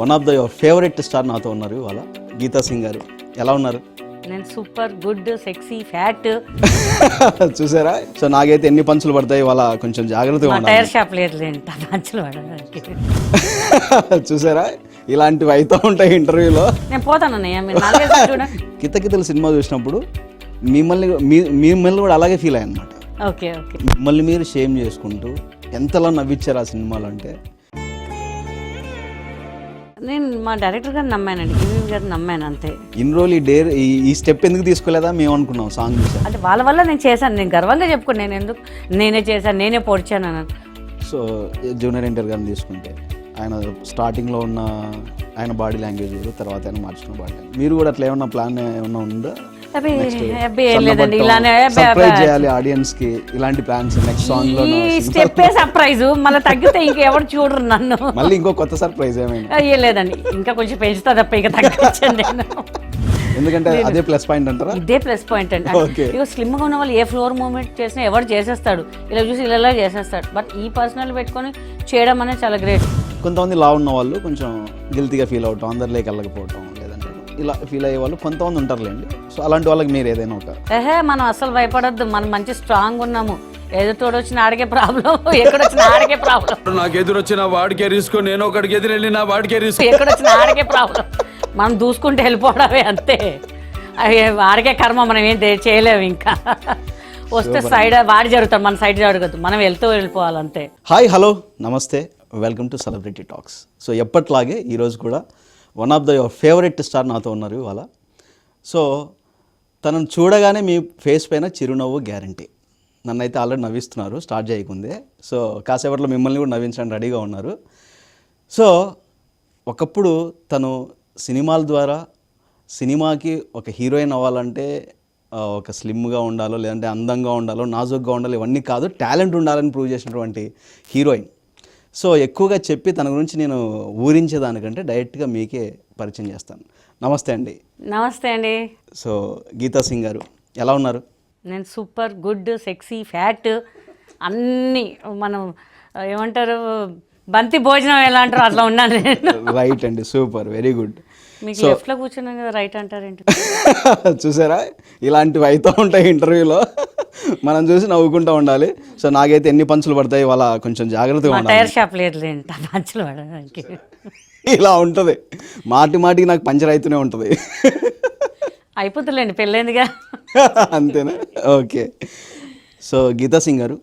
One of the your favourite star నాతో ఉన్నారు ఇవాళ, గీతా సింగ్ గారు. ఎలా ఉన్నారు? నేను సూపర్ గుడ్ సెక్సీ ఫ్యాట్. చూసారా? సో నాకైతే ఎన్ని పంచులు పడతాయి ఇవాళ, కొంచెం జాగ్రత్తగా మా ఉండాలి. టైర్ షాప్ లేదులేండి పంచులు పడడానికి. చూసారా, ఇలాంటివి అయితే ఉంటాయి ఇంటర్వ్యూలో. నేను పోతాను అన్నయ్య, మీరు నాలుగేసి చూడండి. కితకితల సినిమా చూసినప్పుడు మిమ్మల్ని కూడా అలాగే ఫీల్ అయ్యాను అనమాట. Okay okay. మిమ్మల్ని మీరు షేమ్ చేసుకుంటూ ఎంతలా నవ్వించారు ఆ సినిమాలో అంటే. నేను మా డైరెక్టర్ గారిని నమ్మానండి, గివి గారిని నమ్మాను అంతే. ఇన్ని రోజులు ఈ స్టెప్ ఎందుకు తీసుకోలేదా మేము అనుకున్నాం సాంగ్ చూసాం. అంటే వాళ్ళ వల్ల నేను చేశాను, నేను గర్వంగా చెప్పుకోను. నేను ఎందుకు నేనే చేశాను, నేనే పొడిచాను అని. సో జూనియర్ ఎన్టీఆర్ గారిని తీసుకుంటే ఆయన స్టార్టింగ్లో ఉన్న ఆయన బాడీ లాంగ్వేజ్ వేరు, తర్వాత ఆయన మార్చిన బాడీ లాంగ్వేజ్. మీరు కూడా అట్లా ఏమన్నా ప్లాన్ ఏమన్నా ఉందా? ఏం లేదండి, ఇలానే సర్ప్రైజ్ చేయాలి ఆడియన్స్ కి, ఇలాంటి ప్లాన్స్ నెక్స్ట్ సాంగ్ లో. ఈ స్టెప్పే సర్ప్రైజ్, మళ్ళీ తగ్గితే ఇంకెవరు చూడరు నన్ను. మళ్ళీ ఇంకో కొత్త సర్ప్రైజ్ ఏమైనా? ఏ లేదండి, ఇంకా కొంచెం పెంచుతా తప్ప ఇక తగ్గించండి నేను. ఎందుకంటే అదే ప్లస్ పాయింట్ అంటారా? ఇదే ప్లస్ పాయింట్ అండి. ఇక స్లిమ్ గా ఉన్న వాళ్ళు ఏ ఫ్లోర్ మూవ్మెంట్ చేసినా ఎవరు చేసేస్తాడు, ఇలా చూసి ఇలా చేసేస్తాడు. బట్ ఈ పర్సనల్ పెట్టుకొని చేయడం అనేది చాలా గ్రేట్. కొంతమంది లా ఉన్న వాళ్ళు కొంచెం గిల్తీగా ఫీల్ అవటం, అందరిలోకి వెళ్ళకపోవటం, లేదంటే ఇలా ఫీల్ అయ్యే వాళ్ళు కొంతమంది ఉంటారులేండి. సో అలాంటి వాళ్ళకి మీరు ఏదైనా ఒక మనం అసలు భయపడద్దు, మనం మంచి స్ట్రాంగ్ ఉన్నాము. ఎదుటోడు వచ్చిన ఆడికే ప్రాబ్లం, ఎక్కడొచ్చిన ఆడికే ప్రాబ్లం. నాకు ఎదురొచ్చిన వాడికే రిస్క్, నేను ఒకడికి ఎదురు వెళ్ళిన వాడికే రిస్క్. ఎక్కడొచ్చిన ఆడికే ప్రాబ్లం, మనం దూసుకుంటూ వెళ్ళిపోవడమే అంతే. ఆడికే కర్మ, మనం ఏం చేయలేము. ఇంకా వస్తే సైడ్ వాడి జరుగుతాడు, మన సైడ్ జరగదు, మనం వెళ్తూ వెళ్ళిపోవాలంతే. హాయ్, హలో, నమస్తే, welcome to celebrity talks. So ఎప్పట్లాగే ఈరోజు కూడా one of the your favourite star నాతో ఉన్నారు ఇవాళ. సో తనను చూడగానే మీ ఫేస్ పైన చిరునవ్వు గ్యారంటీ. నన్ను అయితే ఆల్రెడీ నవ్విస్తున్నారు స్టార్ట్ చేయకుందే. సో కాసేపట్లో మిమ్మల్ని కూడా నవ్వించడానికి రెడీగా ఉన్నారు. సో ఒకప్పుడు తను సినిమాల ద్వారా సినిమాకి ఒక హీరోయిన్ అవ్వాలంటే ఒక స్లిమ్గా ఉండాలో, లేదంటే అందంగా ఉండాలో, నాజుగ్గా ఉండాలో, ఇవన్నీ కాదు, టాలెంట్ ఉండాలని ప్రూవ్ చేసినటువంటి హీరోయిన్. సో ఎక్కువగా చెప్పి తన గురించి నేను ఊరించేదానికంటే డైరెక్ట్గా మీకే పరిచయం చేస్తాను. నమస్తే అండి. నమస్తే అండి. సో గీతా సింగ్ గారు ఎలా ఉన్నారు? నేను సూపర్ గుడ్ సెక్సీ ఫ్యాట్ అన్నీ, మనం ఏమంటారు, బంతి భోజనం ఎలా అంటారు అట్లా ఉన్నాను నేను. రైట్ అండి, సూపర్, వెరీ గుడ్. మీకు లెఫ్ట్లో కూర్చున్నాను కదా, రైట్ అంటారేంటి? చూసారా, ఇలాంటివి అయితే ఉంటాయి ఇంటర్వ్యూలో, మనం చూసి నవ్వుకుంటూ ఉండాలి. సో నాకైతే ఎన్ని పంచులు పడతాయి ఇవాళ, కొంచెం జాగ్రత్తగా మా ఉండాలి. టైర్ షాప్ లేదులేండి పంచులు పడడానికి. ఇలా ఉంటుంది, మాటి మాటికి నాకు పంచర్ అవుతూనే ఉంటుంది. అయిపోతుందిలేండి, పెళ్ళైందిగా. అంతేనా? ఓకే. సో గీతా సింగ్ గారు,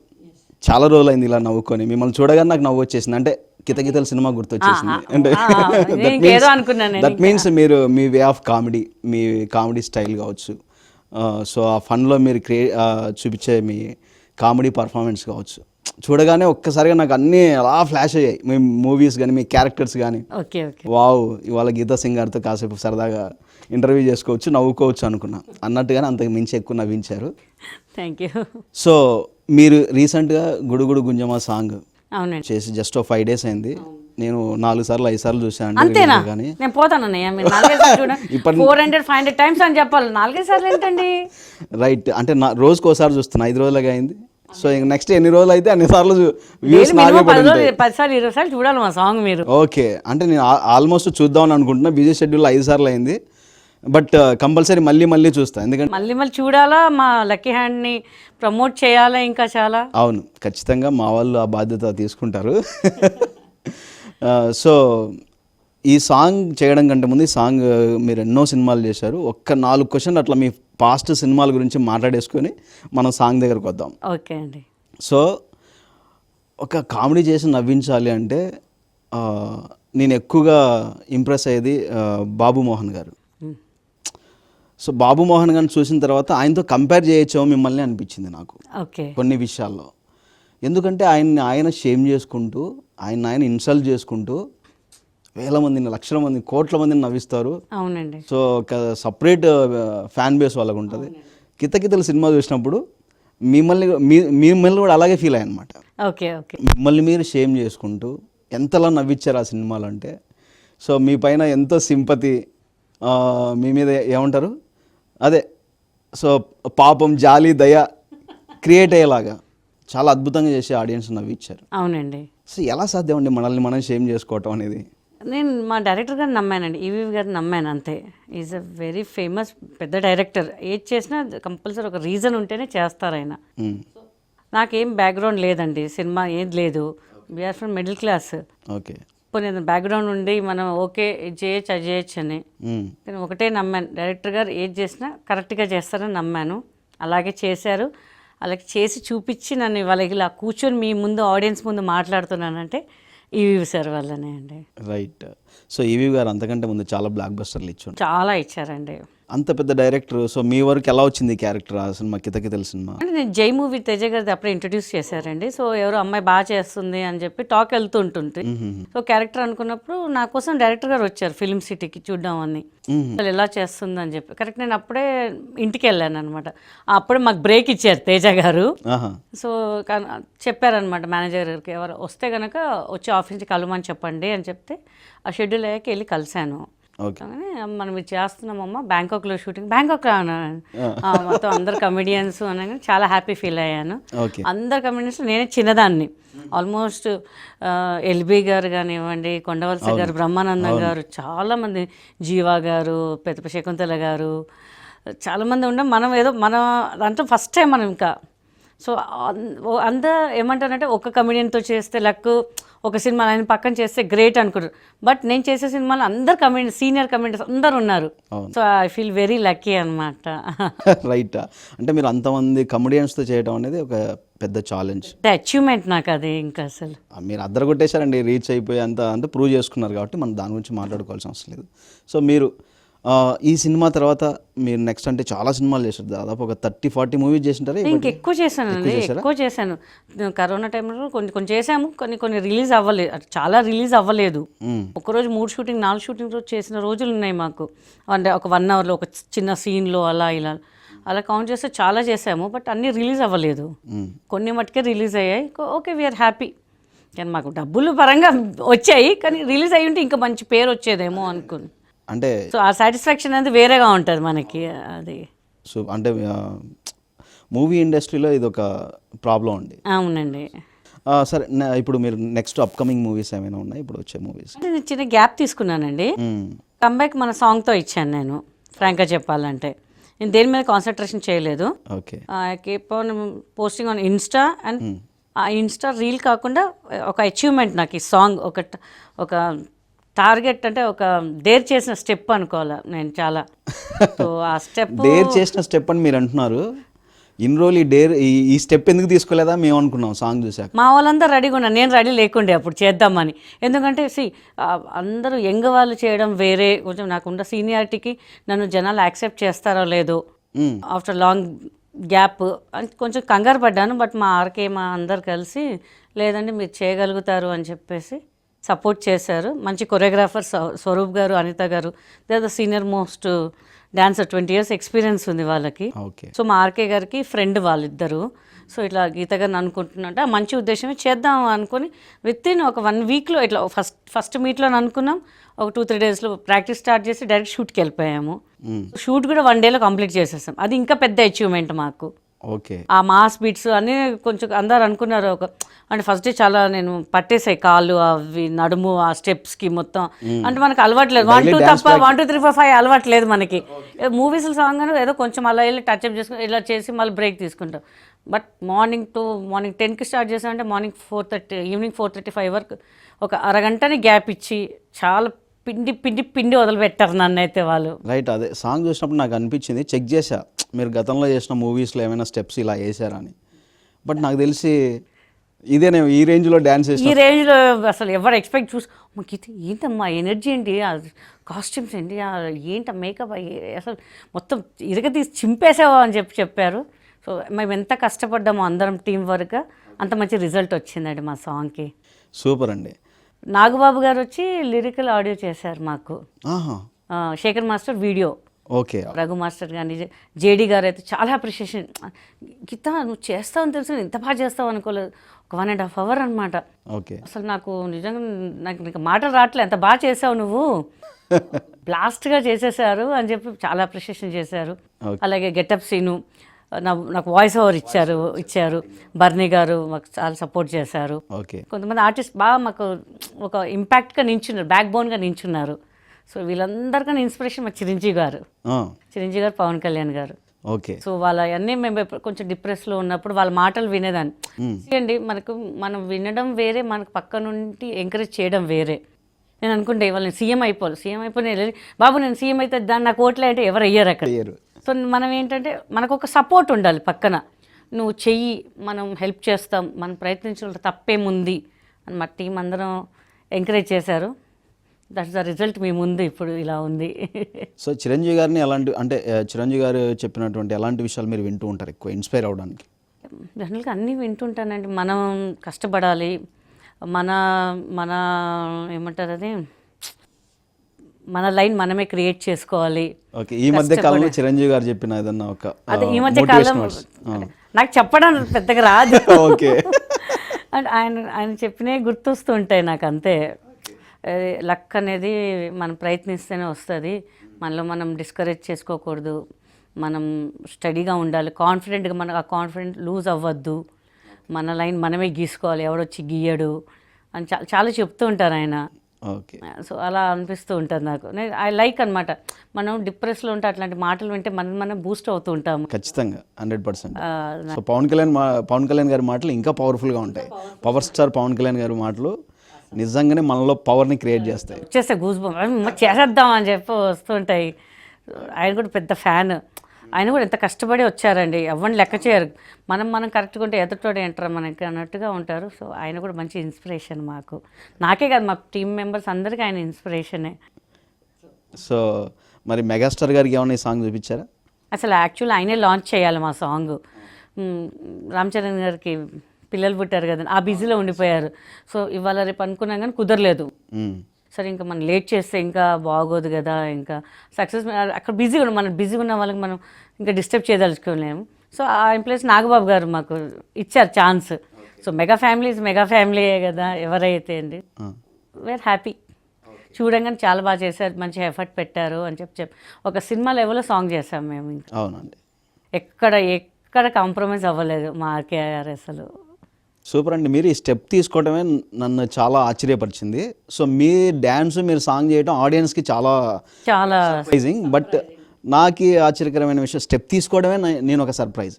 చాలా రోజులైంది ఇలా నవ్వుకొని. మిమ్మల్ని చూడగానే నాకు నవ్వు వచ్చేసింది. అంటే కితకితల సినిమా గుర్తొచ్చేసింది. అంటే దట్ మీన్స్ మీరు మీ వే ఆఫ్ కామెడీ, మీ కామెడీ స్టైల్ కావచ్చు, సో ఆ ఫన్లో మీరు చూపించే మీ కామెడీ పర్ఫార్మెన్స్ కావచ్చు, చూడగానే ఒక్కసారిగా నాకు అన్నీ అలా ఫ్లాష్ అయ్యాయి. మీ మూవీస్ కానీ, మీ క్యారెక్టర్స్ కానీ. వావ్, ఇవాళ గీతా సింగ్ గారితో కాసేపు సరదాగా ఇంటర్వ్యూ చేసుకోవచ్చు, నవ్వుకోవచ్చు అనుకున్నా. అన్నట్టుగానే అంతకు మించి ఎక్కువ నవ్వించారు. Thank you. సో మీరు రీసెంట్గా గుడుగుడు గుంజమా సాంగ్ అవునండి చేసి జస్ట్ 5 days అయింది. నేను 4 సార్లు 5 సార్లు చూసాను. అంతేనా? నేను పోతాను అన్నయ్య, మీరు 400-500 టైమ్స్ అని చెప్పాలి, 4 సార్లు ఏంటండి? రైట్, అంటే రోజుకి ఒకసారి చూస్తున్నా, 5 రోజులుగా అయింది. సో ఇంక నెక్స్ట్ ఎన్ని రోజులు అయితే అన్ని సార్లు వ్యూస్ 10 సార్లు 20 సార్లు చూడాలి మా సాంగ్ మీరు. ఓకే, అంటే నేను ఆల్మోస్ట్ చూద్దామని అనుకుంటున్నా. బిజీ షెడ్యూల్ 5 సార్లు అయింది, బట్ కంపల్సరీ మళ్ళీ చూస్తాను. ఎందుకంటే మళ్ళీ చూడాలా, మా లక్కీ హ్యాండ్ని ప్రమోట్ చేయాలా, ఇంకా చాలా. అవును, ఖచ్చితంగా మా వాళ్ళు ఆ బాధ్యత తీసుకుంటారు. సో ఈ సాంగ్ చేయడం కంటే ముందు, ఈ సాంగ్ మీరు ఎన్నో సినిమాలు చేశారు. ఒక్క 4 క్వశ్చన్లు అట్లా మీ పాస్ట్ సినిమాల గురించి మాట్లాడేసుకొని మనం సాంగ్ దగ్గరకు వద్దాం. ఓకే అండి. సో ఒక కామెడీ చేసి నవ్వించాలి అంటే నేను ఎక్కువగా ఇంప్రెస్ అయ్యేది బాబు మోహన్ గారు. సో బాబు మోహన్ గారిని చూసిన తర్వాత ఆయనతో కంపేర్ చేయొచ్చామో మిమ్మల్ని అనిపించింది నాకు కొన్ని విషయాల్లో. ఎందుకంటే ఆయన షేమ్ చేసుకుంటూ, ఆయన ఇన్సల్ట్ చేసుకుంటూ వేల మందిని, లక్షల మందిని, కోట్ల మందిని నవ్విస్తారు. అవునండి. సో ఒక సపరేట్ ఫ్యాన్ బేస్ వాళ్ళకు ఉంటుంది. కితకితల సినిమా చూసినప్పుడు మిమ్మల్ని కూడా అలాగే ఫీల్ అయ్యాను అనమాట. Okay okay. మిమ్మల్ని మీరు షేమ్ చేసుకుంటూ ఎంతలా నవ్వించారు ఆ సినిమాలు అంటే. సో మీ పైన ఎంతో సింపతి, మీ మీద ఏమంటారు అదే, సో పాపం, జాలి, దయ క్రియేట్ అయ్యేలాగా చాలా అద్భుతంగా చేసి ఆడియన్స్ నవ్వించారు. అవునండి. సో ఎలా సాధ్యం అండి మనల్ని మనం షేమ్ చేసుకోవటం అనేది? నేను మా డైరెక్టర్ గారిని నమ్మానండి, ఈవీవి గారిని నమ్మాను అంతే. ఈజ్ అ వెరీ ఫేమస్ పెద్ద డైరెక్టర్. ఏది చేసినా కంపల్సరీ ఒక రీజన్ ఉంటేనే చేస్తారు ఆయన. నాకేం బ్యాక్గ్రౌండ్ లేదండి, సినిమా ఏది లేదు. We are from middle class. Okay. నేను బ్యాక్గ్రౌండ్ ఉండి మనం ఓకే ఇది చేయొచ్చు అది చేయొచ్చు అని, నేను ఒకటే నమ్మాను, డైరెక్టర్ గారు ఏది చేసినా కరెక్ట్గా చేస్తారని నమ్మాను. అలాగే చేశారు. అలాగే చేసి చూపించి నన్ను ఇవాళ ఇలా కూర్చొని మీ ముందు ఆడియన్స్ ముందు మాట్లాడుతున్నానంటే ఈవీవి సార్ వల్లనే అండి. రైట్. సో ఈవీవి గారు అంతకంటే ముందు చాలా బ్లాక్ బస్టర్లు ఇచ్చారు, చాలా ఇచ్చారండి. అంత పెద్ద డైరెక్టర్. సో మీ వరకు ఎలా వచ్చింది ఈ క్యారెక్టర్ ఆ సినిమా, కితకితల సినిమా? అంటే నేను జై మూవీ తేజ గారిది అప్పుడే ఇంట్రడ్యూస్ చేశారండి. సో ఎవరో అమ్మాయి బాగా చేస్తుంది అని చెప్పి టాక్ వెళ్తూ ఉంటుంది. సో క్యారెక్టర్ అనుకున్నప్పుడు నా కోసం డైరెక్టర్ గారు వచ్చారు ఫిలిం సిటీకి చూద్దాం అని, అసలు ఎలా చేస్తుంది అని చెప్పి. కరెక్ట్ నేను అప్పుడే ఇంటికి వెళ్ళాను అనమాట. అప్పుడే మాకు బ్రేక్ ఇచ్చారు తేజ గారు. సో చెప్పారనమాట మేనేజర్ గారికి, ఎవరు వస్తే కనుక వచ్చి ఆఫీస్ నుంచి కలవమని చెప్పండి అని చెప్తే ఆ షెడ్యూల్ అయ్యాక వెళ్ళి కలిశాను. కానీ మనం ఇది చేస్తున్నామమ్మా బ్యాంకాక్లో షూటింగ్, బ్యాంకాక్ మొత్తం అందరు కమెడియన్స్ అనగానే చాలా హ్యాపీ ఫీల్ అయ్యాను. అందరు కమెడియన్స్ నేనే చిన్నదాన్ని, ఆల్మోస్ట్ ఎల్బీ గారు కానివ్వండి, కొండవలస గారు, బ్రహ్మానందం గారు, చాలామంది, జీవా గారు, పెద్ద శకుంతల గారు, చాలామంది ఉండే. మనం ఏదో మన దాంట్లో ఫస్ట్ టైం మనం ఇంకా. సో ఏమంటారంటే ఒక కమెడియన్తో చేస్తే లక్, ఒక సినిమా ఆయన పక్కన చేస్తే గ్రేట్ అనుకుంటారు. బట్ నేను చేసే సినిమాలో అందరు కమెడియన్, సీనియర్ కమెడియన్స్ అందరు ఉన్నారు. So I feel very lucky అనమాట. రైట్. అంటే మీరు అంతమంది కమెడియన్స్తో చేయడం అనేది ఒక పెద్ద ఛాలెంజ్, అచీవ్మెంట్ నాకు అది. ఇంకా అసలు మీరు అద్దరు కొట్టేశారండి, రీచ్ అయిపోయి అంత అంటే ప్రూవ్ చేసుకున్నారు కాబట్టి మనం దాని గురించి మాట్లాడుకోవాల్సిన అవసరం లేదు. సో మీరు ఈ సినిమా తర్వాత మీరు నెక్స్ట్ అంటే చాలా సినిమాలు చేశారు, దాదాపు ఒక 30-40 మూవీస్ చేసింటారు. ఇంకెక్కువ చేశానండి, ఎక్కువ చేశాను. కరోనా టైంలో కొన్ని చేసాము, కొన్ని రిలీజ్ అవ్వలేదు, చాలా రిలీజ్ అవ్వలేదు. ఒకరోజు 3 షూటింగ్ 4 షూటింగ్ రోజు చేసిన రోజులు ఉన్నాయి మాకు. అంటే ఒక 1 అవర్లో ఒక చిన్న సీన్లో అలా కౌంట్ చేస్తే చాలా చేసాము. బట్ అన్నీ రిలీజ్ అవ్వలేదు, కొన్ని మట్టుకే రిలీజ్ అయ్యాయి. Okay, we are happy. కానీ మాకు డబ్బులు పరంగా వచ్చాయి, కానీ రిలీజ్ అయ్యి ఉంటే ఇంకా మంచి పేరు వచ్చేదేమో అనుకుని. అంటే సో ఆ సాటిస్ఫాక్షన్ అనేది వేరేగా ఉంటుంది మనకి. అది సో అంటే మూవీ ఇండస్ట్రీలో ఇది ఒక ప్రాబ్లం అండి. అవునండి. సరే, ఇప్పుడు మీరు నెక్స్ట్ అప్కమింగ్ మూవీస్ ఏమైనా ఉన్నాయి ఇప్పుడు వచ్చే మూవీస్? అంటే నేను చిన్న గ్యాప్ తీసుకున్నానండి. కంబ్యాక్ మన సాంగ్తో ఇచ్చాను నేను, ఫ్రాంక్గా చెప్పాలంటే. నేను దేని మీద కాన్సన్ట్రేషన్ చేయలేదు. Okay. Keep on posting on Insta. And ఆ ఇన్స్టా రీల్ కాకుండా ఒక అచీవ్మెంట్ నాకు ఈ సాంగ్, ఒక టార్గెట్, అంటే ఒక డేర్ చేసిన స్టెప్ అనుకోవాలి నేను చాలా. సో ఆ స్టెప్ డేర్ చేసిన స్టెప్ అని మీరు అంటున్నారు. ఇన్ని రోజులు ఈ స్టెప్ ఎందుకు తీసుకోలేదా మేము అనుకున్నాం సాంగ్ చూసాక. మా వాళ్ళందరూ రెడీగా ఉన్నారు, నేను రెడీ లేకుండే అప్పుడు చేద్దామని. ఎందుకంటే అందరూ యంగ్ వాళ్ళు చేయడం వేరే, కొంచెం నాకున్న సీనియారిటీకి నన్ను జనాలు యాక్సెప్ట్ చేస్తారో లేదో ఆఫ్టర్ లాంగ్ గ్యాప్ అని కొంచెం కంగారు పడ్డాను. బట్ మా ఆర్కే మా అందరు కలిసి లేదండి మీరు చేయగలుగుతారు అని చెప్పేసి సపోర్ట్ చేశారు. మంచి కొరియోగ్రాఫర్ స్వరూప్ గారు, అనిత గారు, they are the senior most dancer, 20 years experience ఉంది వాళ్ళకి. సో మా ఆర్కే గారికి ఫ్రెండ్ వాళ్ళిద్దరు. సో ఇట్లా గీత గారిని అనుకుంటున్నట్టు ఆ మంచి ఉద్దేశమే చేద్దాం అనుకుని వితిన్ ఒక 1 weekలో ఇట్లా ఫస్ట్ మీట్లో అనుకున్నాం. ఒక 2-3 daysలో ప్రాక్టీస్ స్టార్ట్ చేసి డైరెక్ట్ షూట్కి వెళ్ళిపోయాము. షూట్ కూడా 1 dayలో కంప్లీట్ చేసేసాం. అది ఇంకా పెద్ద అచీవ్మెంట్ మాకు. ఓకే. ఆ మాస్ బీట్స్ అన్నీ కొంచెం అందరు అనుకున్నారు. అంటే ఫస్ట్ డే చాలా నేను పట్టేసాయి కాళ్ళు, అవి నడుము, ఆ స్టెప్స్కి మొత్తం. అంటే మనకు అలవాట్లేదు, 1 2 తప్ప 1 2 3 4 5 అలవాట్లేదు మనకి. మూవీస్ సాంగ్ అని ఏదో కొంచెం అలా వెళ్ళి టచ్అప్ చేసుకుని ఇలా చేసి మళ్ళీ బ్రేక్ తీసుకుంటాం. బట్ మార్నింగ్ 10కి స్టార్ట్ చేసామంటే మార్నింగ్ 4:30 ఈవినింగ్ 4:35 వరకు ఒక అరగంటని గ్యాప్ ఇచ్చి చాలా పిండి వదిలిపెట్టారు నన్ను అయితే వాళ్ళు. రైట్. అదే సాంగ్ చూసినప్పుడు నాకు అనిపించింది, చెక్ చేశా మీరు గతంలో చేసిన మూవీస్లో ఏమైనా స్టెప్స్ ఇలా వేసారా అని. బట్ నాకు తెలిసి ఇదేనే ఈ రేంజ్లో డ్యాన్స్ చేసి, ఈ రేంజ్లో అసలు ఎవరు ఎక్స్పెక్ట్ మాకు ఏంటమ్మా ఎనర్జీ ఏంటి, కాస్ట్యూమ్స్ ఏంటి, ఏంట మేకప్, అసలు మొత్తం తీసి చింపేసావా అని చెప్పారు. సో మేము ఎంత కష్టపడ్డామో అందరం టీం వర్క్, అంత మంచి రిజల్ట్ వచ్చిందండి మా సాంగ్కి. సూపర్ అండి. నాగబాబు గారు వచ్చి లిరికల్ ఆడియో చేశారు మాకు, Shekhar master video, okay. Raghu master కానీ జేడీ గారు అయితే చాలా అప్రిషియేషన్. గీత నువ్వు చేస్తావని తెలుసు, ఇంత బాగా చేస్తావు అనుకోలేదు. ఒక 1.5 hour అనమాట. ఓకే. అసలు నాకు నిజంగా నాకు మాటలు రావట్లేదు, ఎంత బాగా చేసావు నువ్వు, బ్లాస్ట్గా చేసేసారు అని చెప్పి చాలా అప్రిషియేషన్ చేశారు. అలాగే గెటప్ సీను, నాకు వాయిస్ ఓవర్ ఇచ్చారు. బర్నీ గారు మాకు చాలా సపోర్ట్ చేశారు. ఓకే. కొంతమంది ఆర్టిస్ట్ బాగా మాకు ఒక ఇంపాక్ట్గా నించున్నారు, బ్యాక్ బోన్గా నించున్నారు. సో వీళ్ళందరికీ ఇన్స్పిరేషన్ మా చిరంజీవి గారు, పవన్ కళ్యాణ్ గారు. ఓకే. సో వాళ్ళ అన్నీ మేము కొంచెం డిప్రెస్లో ఉన్నప్పుడు వాళ్ళ మాటలు వినేదాన్ని. అండి మనం వినడం వేరే, మనకు పక్క నుండి ఎంకరేజ్ చేయడం వేరే. నేను అనుకుంటే ఇవాళ నేను సీఎం అయిపోయి నేను బాబు నేను సీఎం అయితే దాన్ని నాకు ఓట్లే అంటే ఎవరు అయ్యారు అక్కడ. సో మనం ఏంటంటే మనకు ఒక సపోర్ట్ ఉండాలి పక్కన, నువ్వు చెయ్యి, మనం హెల్ప్ చేస్తాం, మనం ప్రయత్నించడం తప్పేముంది అని మా టీం అందరం ఎంకరేజ్ చేశారు. దట్స్ ద రిజల్ట్ మీ ముందు ఇప్పుడు ఇలా ఉంది. సో చిరంజీవి గారిని చిరంజీవి గారు చెప్పినటువంటి ఎలాంటి విషయాలు మీరు వింటూ ఉంటారు ఎక్కువ ఇన్స్పైర్ అవ్వడానికి? జనరల్గా అన్నీ వింటుంటానండి. మనం కష్టపడాలి, మన మన ఏమంటారు అది, మన లైన్ మనమే క్రియేట్ చేసుకోవాలి. ఓకే. ఈ మధ్య కాలంలో చిరంజీవి గారు చెప్పిన ఏదన్నా ఒక అదే ఈ మధ్య కాలం నాకు చెప్పడం పెద్దగా రాదు. ఓకే. అండ్ ఆయన చెప్పినవి గుర్తొస్తూ ఉంటాయి నాకు అంతే. లక్ అనేది మనం ప్రయత్నిస్తేనే వస్తుంది, మనలో మనం డిస్కరేజ్ చేసుకోకూడదు, మనం స్టడీగా ఉండాలి, కాన్ఫిడెంట్గా, మనకు ఆ కాన్ఫిడెంట్ లూజ్ అవ్వద్దు, మన లైన్ మనమే గీసుకోవాలి, ఎవడొచ్చి గీయడు అని చాలా చెప్తూ ఉంటారు ఆయన. ఓకే. సో అలా అనిపిస్తూ ఉంటుంది నాకు. ఐ లైక్ అనమాట, మనం డిప్రెస్లో ఉంటే అట్లాంటి మాటలు వింటే మనం బూస్ట్ అవుతూ ఉంటాము. ఖచ్చితంగా 100%. సో పవన్ కళ్యాణ్ గారి మాటలు ఇంకా పవర్ఫుల్గా ఉంటాయి. పవర్ స్టార్ పవన్ కళ్యాణ్ గారి మాటలు నిజంగానే మనలో పవర్ని క్రియేట్ చేస్తాయి. వచ్చేస్తే చేసేద్దాం అని చెప్పి వస్తుంటాయి. ఆయన కూడా పెద్ద ఫ్యాన్. ఆయన కూడా ఎంత కష్టపడి వచ్చారండి, ఎవరిని లెక్క చేయరు. మనం కరెక్ట్గా ఉంటే ఎదుటోడు ఏంటారు మనకి అన్నట్టుగా ఉంటారు. సో ఆయన కూడా మంచి ఇన్స్పిరేషన్ మాకు, నాకే కాదు మా టీం మెంబర్స్ అందరికీ ఆయన ఇన్స్పిరేషనే. సో మరి మెగాస్టార్ గారికి ఏమైనా ఈ సాంగ్ చూపించారా? అసలు యాక్చువల్లీ ఆయనే లాంచ్ చేయాలి మా సాంగ్. రామ్ చరణ్ గారికి పిల్లలు పుట్టారు కదా, ఆ బిజీలో ఉండిపోయారు. సో ఇవాళ రేపు అనుకున్నాం కానీ కుదరలేదు. సరే ఇంకా మనం లేట్ చేస్తే ఇంకా బాగోదు కదా, ఇంకా సక్సెస్ అక్కడ బిజీగా ఉన్న వాళ్ళకి మనం ఇంకా డిస్టర్బ్ చేయదలుచుకోలేము. సో ఆ ఎంప్లాయీస్ నాగబాబు గారు మాకు ఇచ్చారు ఛాన్స్. సో మెగా ఫ్యామిలీయే కదా ఎవరైతే అండి. వేర్ హ్యాపీ, చూడంగానే చాలా బాగా చేశారు, మంచి ఎఫర్ట్ పెట్టారు అని చెప్పి ఒక సినిమా లెవెల్లో సాంగ్ చేసాం మేము. ఇంకా అవునండి, ఎక్కడ కాంప్రమైజ్ అవ్వలేదు మా ఆర్కేఆర్. అసలు సూపర్ అండి. మీరు ఈ స్టెప్ తీసుకోవడమే నన్ను చాలా ఆశ్చర్యపరిచింది. సో మీ డ్యాన్స్, మీరు సాంగ్ చేయడం ఆడియన్స్కి చాలా సర్ప్రైజింగ్. బట్ నాకు ఆశ్చర్యకరమైన విషయం, స్టెప్ తీసుకోవడమే నేను ఒక సర్ప్రైజ్.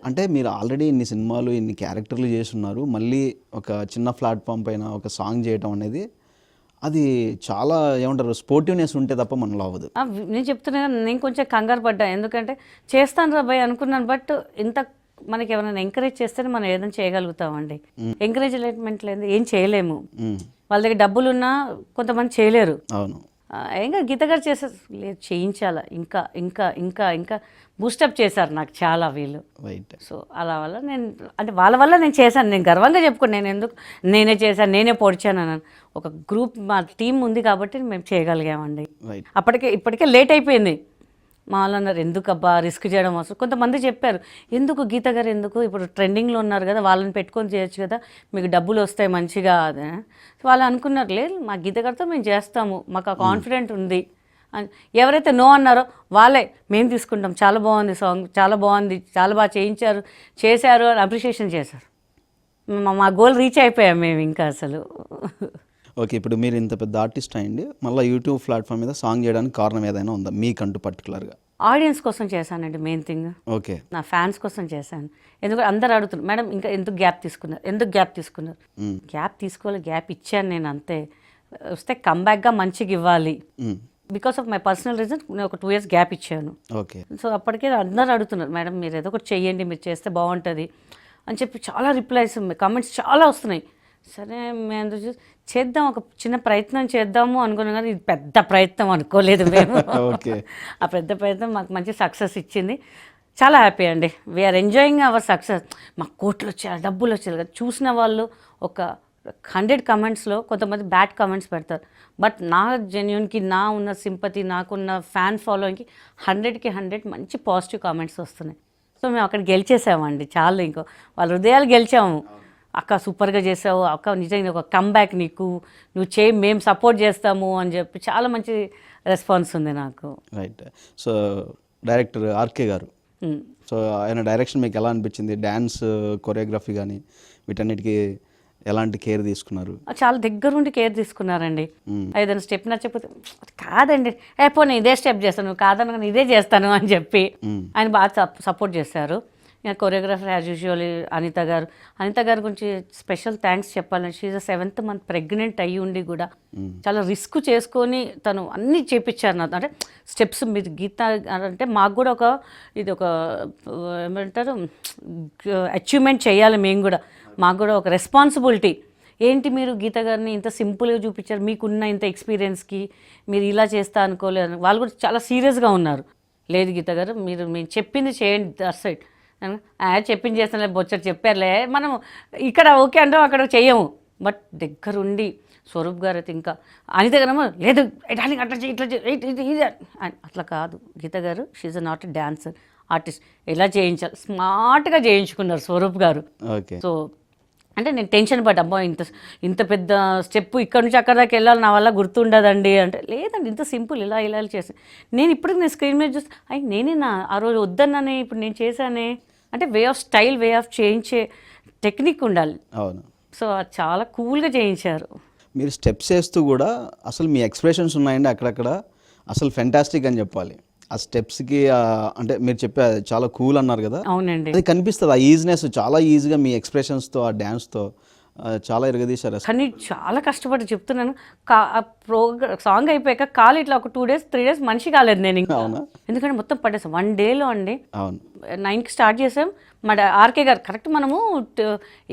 అంటే మీరు ఆల్రెడీ ఇన్ని సినిమాలు, ఇన్ని క్యారెక్టర్లు చేస్తున్నారు, మళ్ళీ ఒక చిన్న ప్లాట్ఫామ్ పైన ఒక సాంగ్ చేయటం అనేది అది చాలా ఏమంటారు, స్పోర్టివ్నెస్ ఉంటే తప్ప మనలో అవ్వదు. నేను చెప్తున్నాను, నేను కొంచెం కంగారు పడ్డా, ఎందుకంటే చేస్తాను రా భయ్ అనుకున్నాను. బట్ ఇంత మనకి ఎవరైనా ఎంకరేజ్ చేస్తేనే మనం ఏదైనా చేయగలుగుతామండి. ఎంకరేజ్మెంట్ లేదు ఏం చేయలేము. వాళ్ళ దగ్గర డబ్బులు ఉన్నా కొంతమంది చేయలేరు. అవును. ఇంకా గీత గారు చేసారు, లేదు చేయించాలా, ఇంకా ఇంకా ఇంకా ఇంకా బూస్టప్ చేశారు నాకు చాలా వీళ్ళు. సో అలా వల్ల వాళ్ళ వల్ల నేను చేశాను, నేను గర్వంగా చెప్పుకుని, నేనే చేశాను, నేనే పొడిచాను అని. ఒక గ్రూప్ మా టీం ఉంది కాబట్టి మేము చేయగలిగామండి. ఇప్పటికే లేట్ అయిపోయింది. మా వాళ్ళు అన్నారు, ఎందుకు అబ్బా రిస్క్ చేయడం అవసరం. కొంతమంది చెప్పారు, ఎందుకు గీత గారు, ఎందుకు ఇప్పుడు ట్రెండింగ్లో ఉన్నారు కదా, వాళ్ళని పెట్టుకొని చేయొచ్చు కదా, మీకు డబ్బులు వస్తాయి మంచిగా అదే. వాళ్ళు అనుకున్నారు, లేదు మా గీత గారితో మేము చేస్తాము, మాకు ఆ కాన్ఫిడెంట్ ఉంది అని. ఎవరైతే నో అన్నారో వాళ్ళే మేము తీసుకుంటాం, చాలా బాగుంది సాంగ్, చాలా బాగుంది, చాలా బాగా చేశారు అని అప్రిషియేషన్ చేశారు. మా గోల్ రీచ్ అయిపోయాం మేము ఇంకా అసలు. ఓకే. ఇప్పుడు మీరు ఇంత పెద్ద ఆర్టిస్ట్ అయ్యండి, మళ్ళీ యూట్యూబ్ ప్లాట్ఫామ్ మీద సాంగ్ చేయడానికి కారణం ఏదైనా ఉందా మీకంటూ పర్టికులర్గా? ఆడియన్స్ కోసం చేశానండి మెయిన్ థింగ్. ఓకే. నా ఫ్యాన్స్ కోసం చేశాను. ఎందుకంటే అందరు అడుగుతున్నారు, మేడం ఇంకా ఎందుకు గ్యాప్ తీసుకున్నారు. గ్యాప్ తీసుకోవాలి, గ్యాప్ ఇచ్చాను నేను అంతే. వస్తే కంబ్యాక్గా మంచిగా ఇవ్వాలి. Because of my personal reason నేను ఒక 2 years గ్యాప్ ఇచ్చాను. ఓకే. సో అప్పటికే అందరు అడుగుతున్నారు, మేడం మీరు ఏదో ఒకటి చెయ్యండి, మీరు చేస్తే బాగుంటుంది అని చెప్పి చాలా రిప్లైస్, కమెంట్స్ చాలా వస్తున్నాయి. సరే మేము చూసి చేద్దాం, ఒక చిన్న ప్రయత్నం చేద్దాము అనుకున్నాం, కానీ ఇది పెద్ద ప్రయత్నం అనుకోలేదు మేము. ఆ పెద్ద ప్రయత్నం మాకు మంచి సక్సెస్ ఇచ్చింది. చాలా హ్యాపీ అండి. We are enjoying our success. మాకు కోట్లు వచ్చాయి, డబ్బులు వచ్చాయి కదా. చూసిన వాళ్ళు ఒక 100 కమెంట్స్లో కొంతమంది బ్యాడ్ కమెంట్స్ పెడతారు. బట్ నా జెన్యూన్కి, నా ఉన్న సింపతి, నాకున్న ఫ్యాన్ ఫాలోయింగ్కి 100కి 100 మంచి పాజిటివ్ కామెంట్స్ వస్తున్నాయి. సో మేము అక్కడ గెలిచేసామండి, చాలు. ఇంకో వాళ్ళ హృదయాలు గెలిచాము. అక్క సూపర్గా చేసావు, అక్క నిజంగా ఒక కమ్బ్యాక్, నువ్వు చేయి, మేము సపోర్ట్ చేస్తాము అని చెప్పి చాలా మంచి రెస్పాన్స్ ఉంది నాకు. రైట్. సో డైరెక్టర్ ఆర్కే గారు సో ఆయన డైరెక్షన్ మీకు ఎలా అనిపించింది? డ్యాన్స్ కొరియోగ్రఫీ కానీ వీటన్నిటికీ ఎలాంటి కేర్ తీసుకున్నారు? చాలా దగ్గరుండి కేర్ తీసుకున్నారండి. ఏదైనా స్టెప్ నచ్చకపోతే కాదండి పోనీ ఇదే స్టెప్ చేస్తాను, నువ్వు కాదనగా ఇదే చేస్తాను అని చెప్పి ఆయన బాగా సపోర్ట్ చేశారు. ఇంకా కొరియోగ్రాఫర్ యాజ్ యూజువల్ అనిత గారి గురించి స్పెషల్ థ్యాంక్స్ చెప్పాలని. షీఈ్ 7th month ప్రెగ్నెంట్ అయ్యి ఉండి కూడా చాలా రిస్క్ చేసుకొని తను అన్నీ చేపించారు నాతో. అంటే స్టెప్స్ మీరు గీత అంటే మాకు కూడా ఇది ఒక ఏమంటారు అచీవ్మెంట్ చేయాలి మేము కూడా, మాకు కూడా ఒక రెస్పాన్సిబిలిటీ. ఏంటి మీరు గీత గారిని ఇంత సింపుల్గా చూపించారు, మీకున్న ఇంత ఎక్స్పీరియన్స్కి మీరు ఇలా చేస్తా అనుకోలేదు. వాళ్ళు కూడా చాలా సీరియస్గా ఉన్నారు. లేదు గీత గారు మేము చెప్పింది చేయండి దట్ సైడ్. చెప్పింది చేస్తానులే బొచ్చరు చెప్పారులే, మనం ఇక్కడ ఓకే అంటాం అక్కడ చెయ్యము. బట్ దగ్గరుండి స్వరూప్ గారు అయితే ఇంకా అనిత గారు లేదు డార్లింగ్ అట్లా చేయి ఇట్లా చేయి అట్లా కాదు. గీత గారు she's not a dancer artist, ఎలా చేయించాలి స్మార్ట్గా చేయించుకున్నారు స్వరూప్ గారు. ఓకే. సో అంటే నేను టెన్షన్ పడ్డా, అబ్బా ఇంత పెద్ద స్టెప్ ఇక్కడ నుంచి అక్కడ దాకా వెళ్ళాలి, నా వల్ల గుర్తుండదండి అంటే. లేదండి ఇంత సింపుల్ ఇలా చేసి నేను ఇప్పటికి నేను స్క్రీన్ మీద చూస్తే నేనేనా ఆ రోజు వద్దన్నానే ఇప్పుడు నేను చేశానే అంటే way of style, way of చేయించే టెక్నిక్ ఉండాలి. అవును. సో అది చాలా కూల్గా చేయించారు. మీరు స్టెప్స్ వేస్తూ కూడా అసలు మీ ఎక్స్ప్రెషన్స్ ఉన్నాయండి అక్కడక్కడ, అసలు ఫెంటాస్టిక్ అని చెప్పాలి. ఆ స్టెప్స్కి అంటే మీరు చెప్పే చాలా కూల్ అన్నారు కదా. అవునండి. అది కనిపిస్తుంది ఆ ఈజినెస్ చాలా ఈజీగా మీ ఎక్స్ప్రెషన్స్తో ఆ డ్యాన్స్తో చాలా ఎరగదీశారు. కానీ చాలా కష్టపడి చెప్తున్నాను. సాంగ్ అయిపోయాక కాలు ఇట్లా ఒక 2 days 3 days మనిషి కాలేదు నేను ఇంకా. ఎందుకంటే మొత్తం పడేసాం 1 dayలో అండి. అవును. 9కి స్టార్ట్ చేసాం. మా ఆర్కే గారు కరెక్ట్ మనము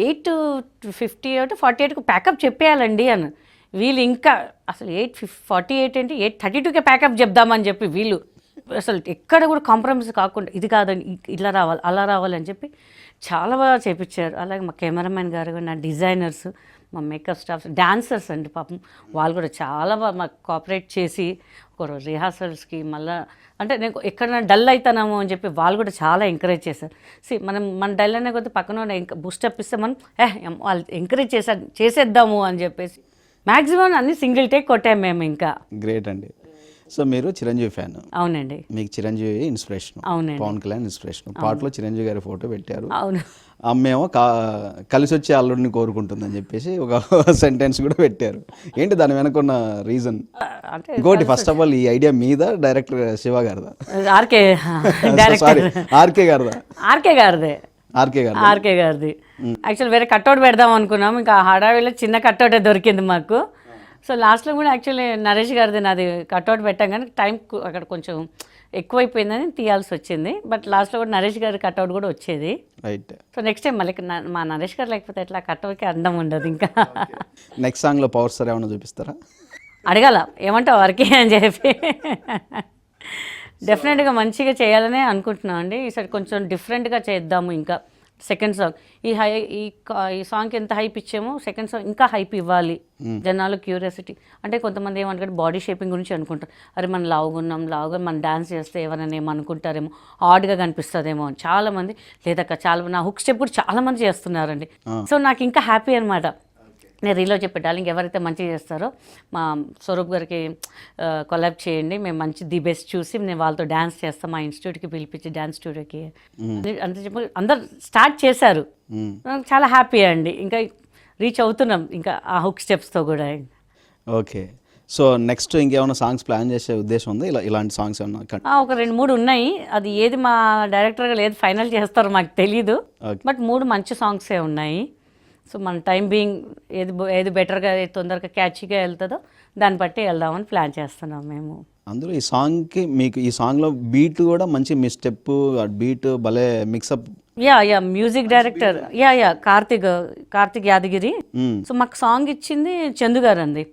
8:50 48కు ప్యాకప్ చెప్పేయాలండి అని. వీళ్ళు ఇంకా అసలు 8:48 ఏంటి 8:32కే ప్యాకప్ చెప్దామని చెప్పి వీళ్ళు అసలు ఎక్కడ కూడా కాంప్రమైజ్ కాకుండా ఇది కాదండి ఇలా రావాలి అలా రావాలి అని చెప్పి చాలా బాగా చేపించారు. అలాగే మా కెమెరామెన్ గారు, నా డిజైనర్స్, మా మేకప్ స్టాఫ్, డాన్సర్స్ అండి పాపం వాళ్ళు కూడా చాలా బాగా మాకు కోఆపరేట్ చేసి ఒక రిహార్సల్స్కి మళ్ళీ అంటే నేను ఎక్కడైనా డల్ అవుతానేమో అని చెప్పి వాళ్ళు కూడా చాలా ఎంకరేజ్ చేశారు. మన డల్ అనే కొద్ది పక్కన ఇంకా బూస్టప్ ఇస్తే మనం వాళ్ళు ఎంకరేజ్ చేసేద్దాము అని చెప్పేసి మ్యాక్సిమం అన్ని సింగిల్ టేక్ కొట్టాము మేము. ఇంకా గ్రేట్ అండి. సో మీరు చిరంజీవి ఫ్యాన్? అవునండి. మీకు చిరంజీవి ఇన్స్పిరేషన్? అవునండి. పవన్ కళ్యాణ్ ఇన్స్పిరేషన్. పాటలో చిరంజీవి గారి ఫోటో పెట్టారు. అవును. అమ్మేమో కలిసి వచ్చే అల్లుడిని కోరుకుంటుందని చెప్పేసి ఒక సెంటెన్స్ కూడా పెట్టారు. ఏంటి దాని వెనకున్న రీజన్? ఇంకోటి ఫస్ట్ ఆఫ్ ఆల్ ఈ ఐడియా మీద డైరెక్టర్ శివ గారిదా? ఆర్కే గారిదా? ఆర్కే గారిది. యాక్చువల్ వేరే కట్అవుట్ పెడదాం అనుకున్నాం, ఇంకా హడావిలో చిన్న కట్అవుటే దొరికింది మాకు. సో లాస్ట్లో కూడా యాక్చువల్లీ నరేష్ గారిది నాది కట్అవుట్ పెట్టాం కానీ టైం అక్కడ కొంచెం ఎక్కువైపోయిందని తీయాల్సి వచ్చింది. బట్ లాస్ట్లో కూడా నరేష్ గారి కట్అవుట్ కూడా వచ్చేది. రైట్. సో నెక్స్ట్ టైం మళ్ళీ మా నరేష్ గారు లేకపోతే ఎట్లా కట్అవుట్కి అందం ఉండదు. ఇంకా నెక్స్ట్ సాంగ్లో పవర్ స్టార్ ఏమైనా చూపిస్తారా? అడగాల ఏమంటావు వారికి అని చెప్పి. డెఫినెట్గా మంచిగా చేయాలనే అనుకుంటున్నాం అండి. ఈసారి కొంచెం డిఫరెంట్గా చేద్దాము. ఇంకా సెకండ్ సాంగ్ ఈ సాంగ్కి ఎంత హైప్ ఇచ్చామో సెకండ్ సాంగ్ ఇంకా హైప్ ఇవ్వాలి. జనాలు క్యూరియాసిటీ అంటే కొంతమంది ఏమంటారు బాడీ షేపింగ్ గురించి అనుకుంటారు. అరే మనం లావుగా మనం డాన్స్ చేస్తే ఎవరైనా ఏమనుకుంటారేమో, ఆడ్గా కనిపిస్తుందేమో అని. చాలామంది లేదక్క చాలా నా హుక్ స్టెప్ కూడా చాలామంది చేస్తున్నారండి. సో నాకు ఇంకా హ్యాపీ అనమాట. నేను రీలో చెప్పేటాలి ఎవరైతే మంచిగా చేస్తారో మా స్వరూప్ గారికి కొలాబ్ చేయండి, మేము మంచి ది బెస్ట్ చూసి నేను వాళ్ళతో డ్యాన్స్ చేస్తాం, మా ఇన్స్టిట్యూట్కి పిలిపించి డ్యాన్స్ స్టూడియోకి అంత చెప్పి అందరు స్టార్ట్ చేశారు. చాలా హ్యాపీ అండి. ఇంకా రీచ్ అవుతున్నాం ఇంకా ఆ హుక్ స్టెప్స్తో కూడా. ఓకే. సో నెక్స్ట్ ఇంకేమైనా సాంగ్స్ ప్లాన్ చేసే ఉద్దేశం ఉంది? ఇలాంటి సాంగ్స్ ఏమన్నా? ఒక 2-3 ఉన్నాయి. అది ఏది మా డైరెక్టర్గా లేదు ఫైనల్ చేస్తారో మాకు తెలీదు. బట్ 3 మంచి సాంగ్సే ఉన్నాయి. సో మన టైం బీయింగ్ ఏది బెటర్గా తొందరగా క్యాచీగా వెళ్తుందో దాన్ని బట్టి వెళ్దామని ప్లాన్ చేస్తున్నాం మేము. అందులో ఈ సాంగ్కి మీకు ఈ సాంగ్లో బీట్ కూడా మంచి మీ స్టెప్ బీట్ భలే mix up. Yeah music director Karthik Yadagiri. So మాకు సాంగ్ ఇచ్చింది చందు గారు అండి.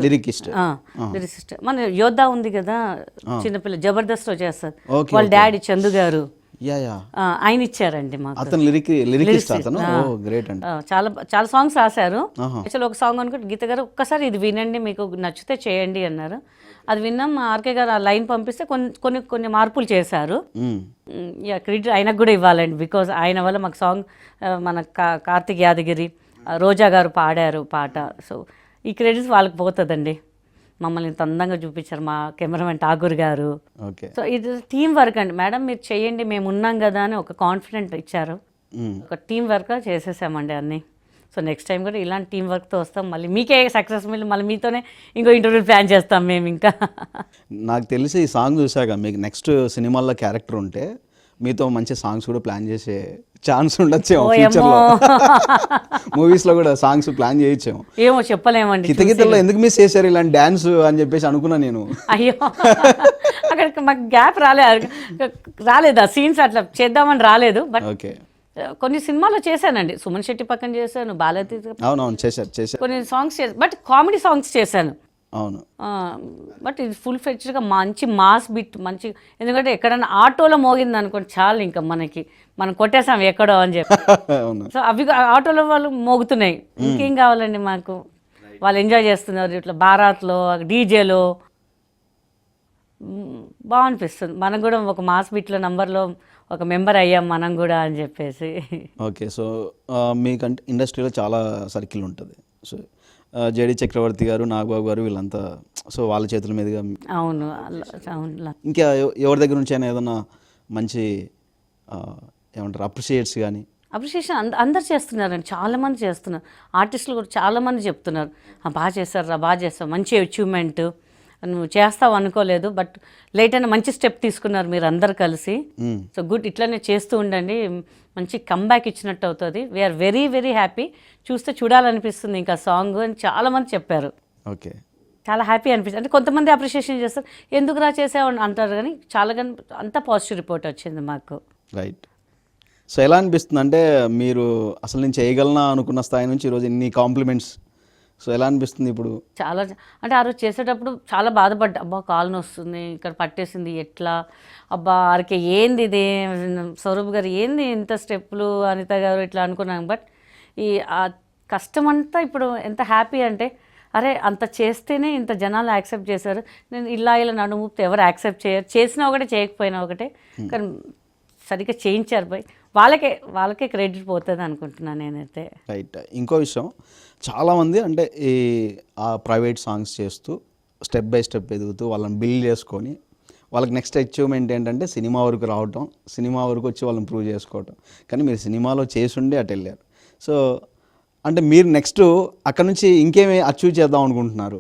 లిరిసిస్ట్. మన యోధా ఉంది కదా చిన్నపిల్ల జబర్దస్త్లో చేస్తారు, వాళ్ళ డాడీ చందు గారు ఆయన ఇచ్చారండి మాకు. అతను లిరికిస్ట్ అతను. గ్రేట్ అండి. చాలా సాంగ్స్ రాశారు. యాక్చువల్ ఒక సాంగ్ అనుకుంటే గీత గారు ఒక్కసారి ఇది వినండి మీకు నచ్చితే చేయండి అన్నారు. అది విన్నాం. ఆర్కే గారు ఆ లైన్ పంపిస్తే కొన్ని మార్పులు చేశారు. క్రెడిట్ ఆయనకు కూడా ఇవ్వాలండి. బికాజ్ ఆయన వల్ల మాకు సాంగ్ మన కార్తిక్ యాదగిరి రోజా గారు పాడారు పాట. సో ఈ క్రెడిట్స్ వాళ్ళకి పోతుందండి. మమ్మల్ని ఇంత అందంగా చూపించారు మా కెమెరామెన్ ఠాగూర్ గారు. ఓకే. సో ఇది టీం వర్క్ అండి. మేడం మీరు చేయండి, మేము ఉన్నాం కదా అని ఒక కాన్ఫిడెంట్ ఇచ్చారు. ఒక టీం వర్క్గా చేసేసామండి అన్నీ. సో నెక్స్ట్ టైం కూడా ఇలాంటి టీం వర్క్తో వస్తాం, మళ్ళీ మీకే సక్సెస్ మళ్ళీ మీతోనే ఇంకో ఇంటర్వ్యూ ప్లాన్ చేస్తాం మేము ఇంకా. నాకు తెలిసి ఈ సాంగ్ చూసాక మీకు నెక్స్ట్ సినిమాల్లో క్యారెక్టర్ ఉంటే మీతో మంచి సాంగ్స్ కూడా ప్లాన్ చేసే ఛాన్స్ ఉండొచ్చేమో ఫ్యూచర్లో. మూవీస్లో కూడా సాంగ్స్ ప్లాన్ చేయొచ్చేమో. ఏమో చెప్పలేమండి. కితకితల్లో ఎందుకు మిస్ చేశారు ఇలాంటి డ్యాన్స్ అని చెప్పేసి అనుకున్నా నేను. అయ్యో అక్కడ మాకు గ్యాప్ రాలేదు, ఆ సీన్స్ అట్లా చేద్దామని రాలేదు. But okay. కొన్ని సినిమాల్లో చేశానండి, సుమన్ శెట్టి పక్కన చేశాను, బాలాజీ అవునవును చేశారు. కొన్ని సాంగ్స్ చేశాను, బట్ కామెడీ సాంగ్స్ చేశాను. అవును. బట్ ఇది ఫుల్ ఫ్లెడ్జ్డ్గా మంచి మాస్ బిట్ మంచి, ఎందుకంటే ఎక్కడైనా ఆటోలో మోగింది అనుకోండి చాలు, ఇంకా మనం కొట్టేసాం ఎక్కడో అని చెప్పి. అవును. సో అవి ఆటోలో వాళ్ళు మోగుతున్నాయి, ఇంకేం కావాలండి మాకు. వాళ్ళు ఎంజాయ్ చేస్తున్నారు ఇట్లా బారాత్లో డీజేలో, బాగా అనిపిస్తుంది. మనకు కూడా ఒక మాస్ బిట్లో నంబర్లో ఒక మెంబర్ అయ్యాం మనం కూడా అని చెప్పేసి. ఓకే. సో మీకంటే ఇండస్ట్రీలో చాలా సర్కిల్ ఉంటుంది. సో జేడి చక్రవర్తి గారు, నాగబాబు గారు వీళ్ళంతా, సో వాళ్ళ చేతుల మీదుగా అవును. ఇంకా ఎవరి దగ్గర నుంచి అయినా ఏదన్నా మంచి ఏమంటారు అప్రిషియేట్స్ కానీ? అప్రిషియేషన్ అందరు చేస్తున్నారండి, చాలామంది చేస్తున్నారు. ఆర్టిస్టులు కూడా చాలామంది చెప్తున్నారు, బాగా చేస్తారు, బాగా చేస్తావు, మంచి అచీవ్మెంట్, నువ్వు చేస్తావు అనుకోలేదు, బట్ లేట్ అయినా మంచి స్టెప్ తీసుకున్నారు మీరు అందరు కలిసి. సో గుడ్, ఇట్లనే చేస్తూ ఉండండి, మంచి కంబ్యాక్ ఇచ్చినట్టు అవుతుంది. వీఆర్ వెరీ వెరీ హ్యాపీ, చూస్తే చూడాలనిపిస్తుంది ఇంకా సాంగ్ అని చాలామంది చెప్పారు. ఓకే. చాలా హ్యాపీ అనిపిస్తుంది. అంటే కొంతమంది అప్రిషియేషన్ చేస్తారు, ఎందుకు రా చేసావు అంటారు, కానీ చాలా అంత పాజిటివ్ రిపోర్ట్ వచ్చింది మాకు. రైట్. సో ఎలా అనిపిస్తుంది అంటే మీరు అసలు నేను చేయగలనా అనుకున్న స్థాయి నుంచి ఈరోజు ఇన్ని కాంప్లిమెంట్స్, సో ఎలా అనిపిస్తుంది ఇప్పుడు? చాలా, అంటే ఆ రోజు చేసేటప్పుడు చాలా బాధపడ్డా, అబ్బా కాలు వస్తుంది, ఇక్కడ పట్టేసింది ఎట్లా, అబ్బా అరకే ఏంది ఇది, స్వరూప్ గారు ఏంది ఇంత స్టెప్పులు, అనిత గారు ఇట్లా అనుకున్నాను. బట్ ఈ ఆ కష్టం అంతా ఇప్పుడు ఎంత హ్యాపీ అంటే, అరే అంత చేస్తేనే ఇంత జనాలు యాక్సెప్ట్ చేశారు, నేను ఇలా నడుము ఎవరు యాక్సెప్ట్ చేయరు, చేసినా ఒకటే చేయకపోయినా ఒకటే, కానీ సరిగ్గా చేయించారు బై, వాళ్ళకే క్రెడిట్ పోతుంది అనుకుంటున్నాను నేనైతే. రైట్. ఇంకో విషయం, చాలామంది అంటే ఈ ఆ ప్రైవేట్ సాంగ్స్ చేస్తూ స్టెప్ బై స్టెప్ ఎదుగుతూ వాళ్ళని బిల్డ్ చేసుకొని వాళ్ళకి నెక్స్ట్ అచీవ్మెంట్ ఏంటంటే సినిమా వరకు రావటం, సినిమా వరకు వచ్చి వాళ్ళని ప్రూవ్ చేసుకోవటం. కానీ మీరు సినిమాలో చేసుండి అటు వెళ్ళారు. సో అంటే మీరు నెక్స్ట్ అక్కడ నుంచి ఇంకేమి అచీవ్ చేద్దాం అనుకుంటున్నారు?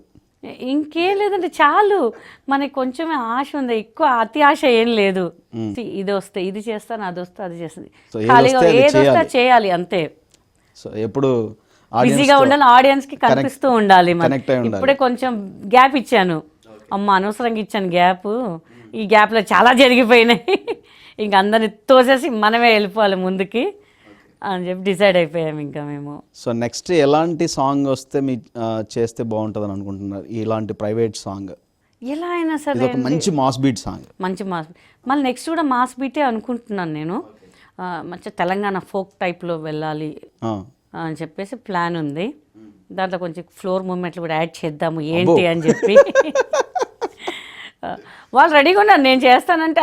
ఇంకేం లేదంటే చాలు, మనకి కొంచెమే ఆశ ఉంది, ఎక్కువ అతి ఆశ ఏం లేదు. ఇది వస్తే ఇది చేస్తాను, అది వస్తే అది చేస్తుంది, ఖాళీగా ఏది వస్తే చేయాలి అంతే. సో ఎప్పుడు బిజీగా ఉండాలి, ఆడియన్స్ కి కనిపిస్తూ ఉండాలి. ఇప్పుడే కొంచెం గ్యాప్ ఇచ్చాను, అమ్మ అనవసరంగా ఇచ్చాను గ్యాప్, ఈ గ్యాప్లో చాలా జరిగిపోయినాయి, ఇంక అందరిని తోసేసి మనమే వెళ్ళిపోవాలి ముందుకి అని చెప్పి డిసైడ్ అయిపోయాము ఇంకా మేము. సో నెక్స్ట్ ఎలాంటి సాంగ్ వస్తే మీ చేస్తే బాగుంటుంది అనుకుంటున్నారు? ఇలాంటి ప్రైవేట్ సాంగ్ ఎలా అయినా సరే, మంచి మాస్ బీట్ సాంగ్, మంచి మాస్, మళ్ళీ నెక్స్ట్ కూడా మాస్ బీటే అనుకుంటున్నాను నేను. మంచి తెలంగాణ ఫోక్ టైప్లో వెళ్ళాలి అని చెప్పేసి ప్లాన్ ఉంది. దాంట్లో కొంచెం ఫ్లోర్ మూమెంట్లు కూడా యాడ్ చేద్దాము ఏంటి అని చెప్పి వాళ్ళు రెడీగా ఉన్నారు, నేను చేస్తానంటే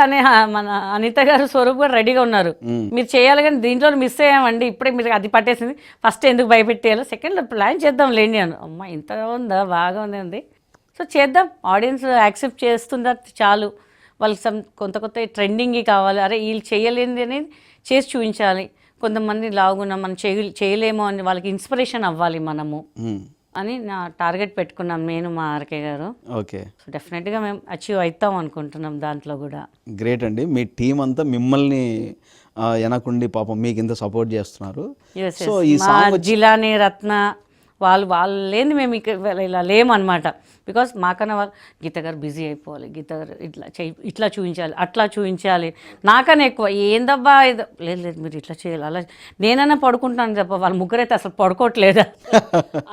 మన అనిత గారు, స్వరూప్ గారు రెడీగా ఉన్నారు. మీరు చేయాలి కానీ దీంట్లో మిస్ అయ్యామండి, ఇప్పుడే మీరు అది పట్టేసింది, ఫస్ట్ ఎందుకు భయపెట్టేయాలి, సెకండ్లో ప్లాన్ చేద్దాం లేండి అని. అమ్మ ఇంత ఉందా, బాగా ఉంది. సో చేద్దాం, ఆడియన్స్ యాక్సెప్ట్ చేస్తుందా చాలు. వాళ్ళకి కొత్త ట్రెండింగ్ కావాలి, అరే వీళ్ళు చేయలేనిది అనేది చేసి చూపించాలి. కొంతమంది లాగున్నా మనం చేయలేమో అని వాళ్ళకి ఇన్స్పిరేషన్ అవ్వాలి మనము అని నా టార్గెట్ పెట్టుకున్నాం నేను, మా ఆర్కే గారు. ఓకే. సో డెఫినెట్గా మేము అచీవ్ అవుతాం అనుకుంటున్నాం దాంట్లో కూడా. గ్రేట్ అండి, మీ టీం అంతా మిమ్మల్ని వెనకుండి పాపం మీకు ఇంత సపోర్ట్ చేస్తున్నారు. సో ఈ జిలాని రత్న వాళ్ళు లేని మేము ఇలా లేమన్నమాట. బికాస్ మాకన్నా వాళ్ళు గీత గారు బిజీ అయిపోవాలి, గీత గారు ఇట్లా చూపించాలి, అట్లా చూపించాలి, నాకన్నా ఎక్కువ ఏందబ్బా ఏదో లేదు మీరు ఇట్లా చేయాలి, అలా నేనైనా పడుకుంటున్నాను తప్ప వాళ్ళ ముగ్గురైతే అసలు పడుకోవట్లేదు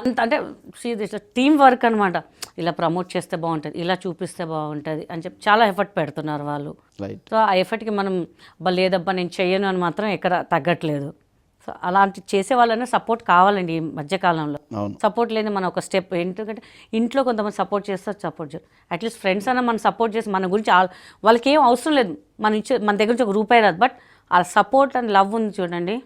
అంత. అంటే టీం వర్క్ అనమాట, ఇలా ప్రమోట్ చేస్తే బాగుంటుంది, ఇలా చూపిస్తే బాగుంటుంది అని చెప్పి చాలా ఎఫర్ట్ పెడుతున్నారు వాళ్ళు. సో ఆ ఎఫర్ట్కి మనం లేదబ్బా నేను చెయ్యను అని మాత్రం ఎక్కడ తగ్గట్లేదు. సో అలాంటి చేసే వాళ్ళనే సపోర్ట్ కావాలండి ఈ మధ్యకాలంలో. సపోర్ట్ లేని మన ఒక స్టెప్, ఎందుకంటే ఇంట్లో కొంతమంది సపోర్ట్ చేస్తారు, సపోర్ట్ చేయరు, అట్లీస్ట్ ఫ్రెండ్స్ అన్న మనం సపోర్ట్ చేసి మన గురించి వాళ్ళకి ఏం అవసరం లేదు, మన దగ్గర నుంచి ఒక రూపాయి రాదు, బట్ ఆ సపోర్ట్ అండ్ లవ్ ఉంది చూడండి.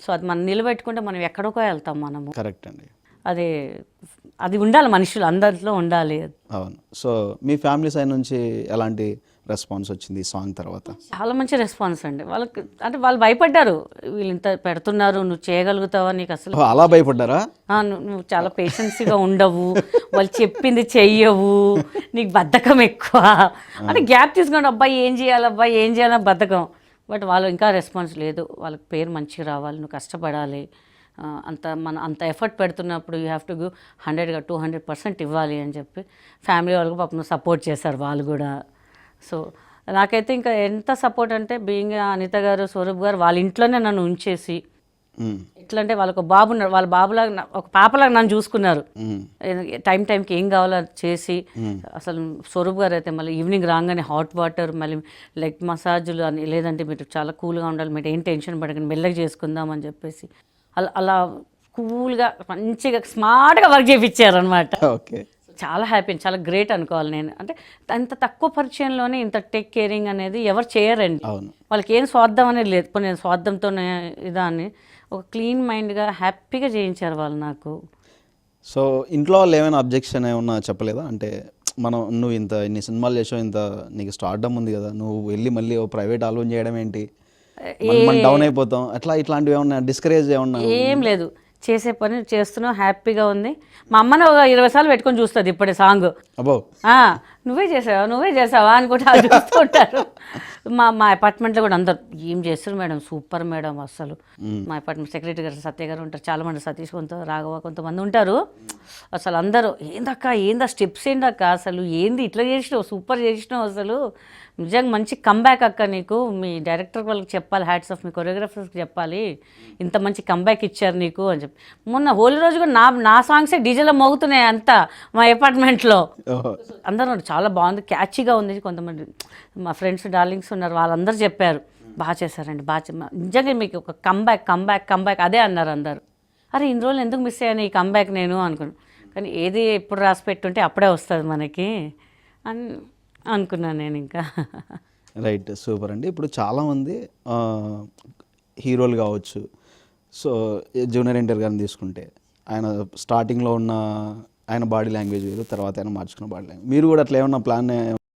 సో అది మనం నిలబెట్టుకుంటే మనం ఎక్కడికో వెళ్తాం మనము. కరెక్ట్ అండి. అది ఉండాలి, మనుషులు అందరిలో ఉండాలి. అవును. సో మీ ఫ్యామిలీ సైడ్ నుంచి ఎలాంటి రెస్పాన్స్ వచ్చింది ఈ సాంగ్ తర్వాత? చాలా మంచి రెస్పాన్స్ అండి. వాళ్ళకి అంటే వాళ్ళు భయపడ్డారు, వీళ్ళు ఇంత పెడుతున్నారు, నువ్వు చేయగలుగుతావా, నీకు అసలు అలా భయపడ్డారా? నువ్వు చాలా పేషెన్స్గా ఉండవు, వాళ్ళు చెప్పింది చెయ్యవు, నీకు బద్ధకం ఎక్కువ అంటే గ్యాప్ తీసుకున్నాడు. అబ్బాయి ఏం చేయాలని బద్ధకం. బట్ వాళ్ళు ఇంకా రెస్పాన్స్ లేదు, వాళ్ళకి పేరు మంచిగా రావాలి, నువ్వు కష్టపడాలి, అంత ఎఫర్ట్ పెడుతున్నప్పుడు యూ హ్యావ్ టు గివ్ 100గా 200% ఇవ్వాలి అని చెప్పి ఫ్యామిలీ వాళ్ళకి పాపం సపోర్ట్ చేశారు వాళ్ళు కూడా. సో నాకైతే ఇంకా ఎంత సపోర్ట్ అంటే, బీయింగ్ అనిత గారు, స్వరూప్ గారు వాళ్ళ ఇంట్లోనే నన్ను ఉంచేసి, ఎట్లా అంటే వాళ్ళకు బాబు ఉన్నారు, వాళ్ళ బాబులాగా ఒక పాపలాగా నన్ను చూసుకున్నారు. టైంకి ఏం కావాలో అది చేసి, అసలు స్వరూప్ గారు అయితే మళ్ళీ ఈవినింగ్ రాగానే హాట్ వాటర్, మళ్ళీ లెగ్ మసాజులు అని, లేదంటే మీరు చాలా కూల్గా ఉండాలి, మీరు ఏం టెన్షన్ పడకండి, మెల్లగా చేసుకుందాం అని చెప్పేసి అలా కూల్గా మంచిగా స్మార్ట్గా వర్క్ చేయించారు అనమాట. ఓకే. చాలా హ్యాపీ, చాలా గ్రేట్ అనుకోవాలి నేను. అంటే అంత తక్కువ పరిచయంలోనే ఇంత టేక్ కేరింగ్ అనేది ఎవరు చేయరండి. వాళ్ళకి ఏం స్వార్థం అనేది లేదు. ఇప్పుడు నేను స్వార్థంతోనే ఇదాన్ని ఒక క్లీన్ మైండ్గా హ్యాపీగా చేయించారు వాళ్ళు నాకు. సో ఇంట్లో వాళ్ళు ఏమైనా అబ్జెక్షన్ ఏమన్నా చెప్పలేదా? అంటే నువ్వు ఇన్ని సినిమాలు చేసావు, నీకు స్టార్డమ్ ఉంది కదా, నువ్వు వెళ్ళి మళ్ళీ ఓ ప్రైవేట్ ఆల్బమ్ చేయడం ఏంటి, మనం డౌన్ అయిపోతాం, ఇట్లాంటివి ఏమన్నా డిస్కరేజ్ ఏమన్నా? ఏం లేదు, చేసే పని చేస్తున్నావు, హ్యాపీగా ఉంది. మా అమ్మని ఒక 20 సార్లు పెట్టుకొని చూస్తుంది ఇప్పుడే సాంగ్. అబ్బో, నువ్వే చేసావా అనుకుంటే అది చూస్తూ ఉంటారు. మా అపార్ట్మెంట్లో కూడా అందరు ఏం చేస్తారు మేడం, సూపర్ మేడం అసలు. మా అపార్ట్మెంట్ సెక్రటరీ గారు సత్య గారు ఉంటారు, చాలామంది, సతీష్ రాఘవ కొంతమంది ఉంటారు. అసలు అందరూ ఏందా స్టెప్స్ ఏందక్క, అసలు ఏంది ఇట్లా చేసినావు, సూపర్ చేసినావు, అసలు నిజంగా మంచి కంబ్యాక్ అక్క, నీకు మీ డైరెక్టర్ వాళ్ళకి చెప్పాలి, హ్యాట్స్ ఆఫ్, మీ కొరియోగ్రాఫర్స్కి చెప్పాలి, ఇంత మంచి కంబ్యాక్ ఇచ్చారు నీకు అని చెప్పి. మొన్న హోలీ రోజు కూడా నా సాంగ్సే డీజేలో మోగుతున్నాయి అంతా మా అపార్ట్మెంట్లో. అందరూ చాలా బాగుంది, క్యాచీగా ఉంది. కొంతమంది మా ఫ్రెండ్స్ డార్లింగ్స్ ఉన్నారు, వాళ్ళందరూ చెప్పారు బాగా చేశారండి, నిజంగా మీకు ఒక కంబ్యాక్ అదే అన్నారు అందరు. అరే ఇన్ని రోజులు ఎందుకు మిస్ అయ్యాను ఈ కంబ్యాక్ నేను అనుకున్నాను. కానీ ఏది ఎప్పుడు రాసి పెట్టుంటే అప్పుడే వస్తుంది మనకి అని అనుకున్నాను నేను. ఇంకా రైట్, సూపర్ అండి. ఇప్పుడు చాలామంది హీరోలు కావచ్చు, సో జూనియర్ ఎన్టీఆర్ గారిని తీసుకుంటే ఆయన స్టార్టింగ్లో ఉన్న ఆయన బాడీ లాంగ్వేజ్ వేరు, తర్వాత ఆయన మార్చుకున్న బాడీ లాంగ్వేజ్, మీరు కూడా అట్లా ఏమన్నా ప్లాన్